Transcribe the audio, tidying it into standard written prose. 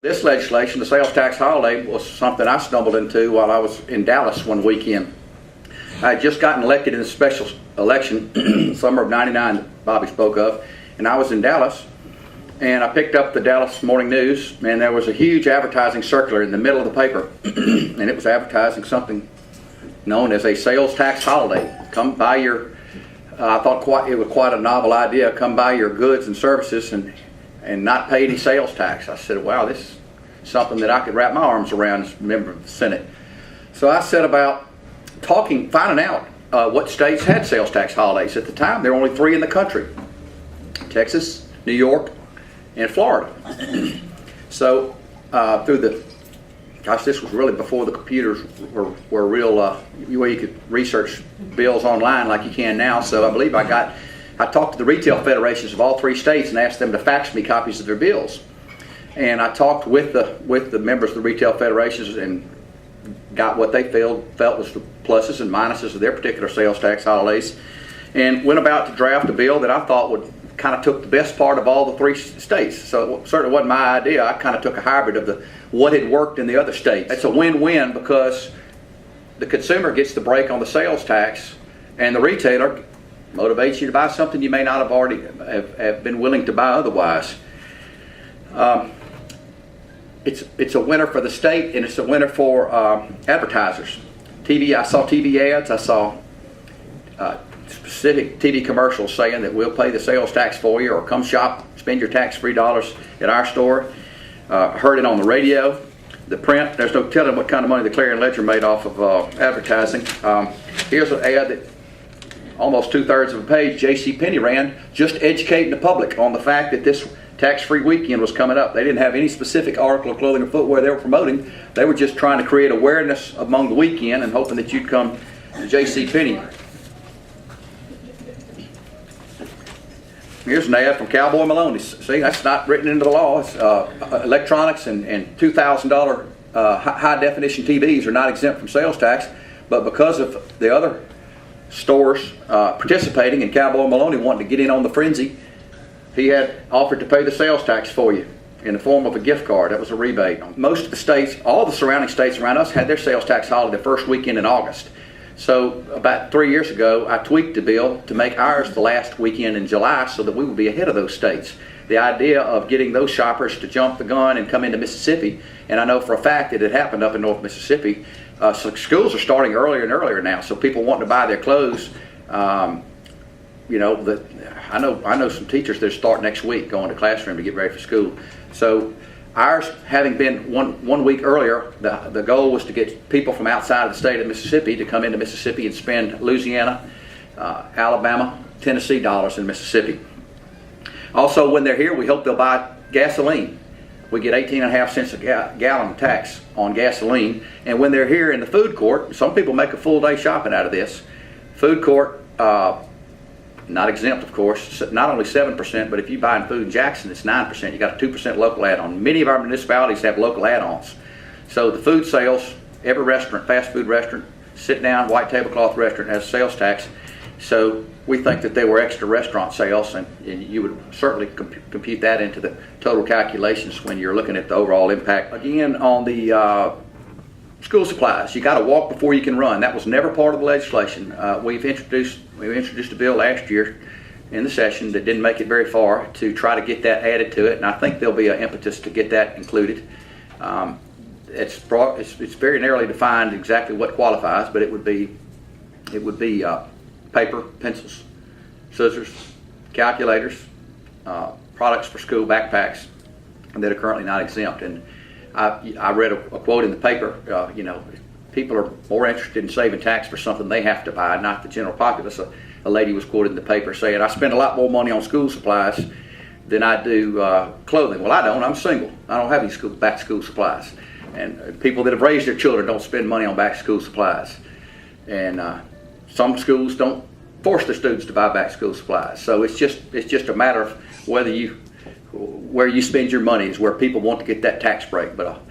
This legislation, the sales tax holiday, was something I stumbled into while I was in Dallas one weekend. I had just gotten elected in a special election, summer of '99 that Bobby spoke of, and I was in Dallas, and I picked up the Dallas Morning News, and there was a huge advertising circular in the middle of the paper, and it was advertising something known as a sales tax holiday. Come buy your, I thought it was quite a novel idea, come buy your goods and services and not pay any sales tax. I said, wow, this is something that I could wrap my arms around as a member of the Senate. So I set about finding out what states had sales tax holidays. At the time, there were only 3 in the country: Texas, New York, and Florida. So this was really before the computers were real, where you could research bills online like you can now. So I believe I talked to the retail federations of all 3 states and asked them to fax me copies of their bills. And I talked with the members of the retail federations and got what they felt was the pluses and minuses of their particular sales tax holidays, and went about to draft a bill that I thought would kind of took the best part of all the 3 states. So it certainly wasn't my idea. I kind of took a hybrid of what had worked in the other states. It's a win-win because the consumer gets the break on the sales tax, and the retailer motivates you to buy something you may not have already have been willing to buy otherwise. It's a winner for the state, and it's a winner for advertisers. I saw TV ads. I saw specific TV commercials saying that we'll pay the sales tax for you, or come shop, spend your tax-free dollars at our store. Heard it on the radio, the print. There's no telling what kind of money the Clarion Ledger made off of advertising. Here's an ad that almost 2/3 of a page JCPenney ran, just educating the public on the fact that this tax-free weekend was coming up. They didn't have any specific article of clothing or footwear they were promoting. They were just trying to create awareness among the weekend and hoping that you'd come to JCPenney. Here's an ad from Cowboy Maloney. See, that's not written into the law. It's, electronics and $2,000 high-definition TVs are not exempt from sales tax, but because of the other stores participating and Cowboy Maloney wanting to get in on the frenzy, he had offered to pay the sales tax for you in the form of a gift card. That was a rebate. Most of the states, all the surrounding states around us, had their sales tax holiday the first weekend in August. So about 3 years ago, I tweaked the bill to make ours the last weekend in July so that we would be ahead of those states. The idea of getting those shoppers to jump the gun and come into Mississippi, and I know for a fact that it happened up in North Mississippi, so schools are starting earlier and earlier now, so people wanting to buy their clothes, I know some teachers that start next week going to classroom to get ready for school. So ours, having been one week earlier, the goal was to get people from outside of the state of Mississippi to come into Mississippi and spend Louisiana, Alabama, Tennessee dollars in Mississippi. Also, when they're here, we hope they'll buy gasoline. We get 18.5 cents a gallon tax on gasoline. And when they're here in the food court, some people make a full day shopping out of this. Food court, not exempt, of course, not only 7%, but if you buy in food in Jackson, it's 9%. You got a 2% local add-on. Many of our municipalities have local add-ons. So the food sales, every restaurant, fast food restaurant, sit-down, white tablecloth restaurant has sales tax. So we think that there were extra restaurant sales, and you would certainly compute that into the total calculations when you're looking at the overall impact. Again, on the school supplies, you got to walk before you can run. That was never part of the legislation. We introduced a bill last year in the session that didn't make it very far to try to get that added to it, and I think there'll be an impetus to get that included. It's very narrowly defined exactly what qualifies, but it would be paper, pencils, scissors, calculators, products for school, backpacks that are currently not exempt. And I read a quote in the paper, people are more interested in saving tax for something they have to buy, not the general populace. A lady was quoted in the paper saying, I spend a lot more money on school supplies than I do clothing. Well, I don't. I'm single. I don't have any back-to-school supplies. And people that have raised their children don't spend money on back-to-school supplies. And some schools don't force their students to buy back-to-school supplies. So it's just a matter of where you spend your money is where people want to get that tax break. But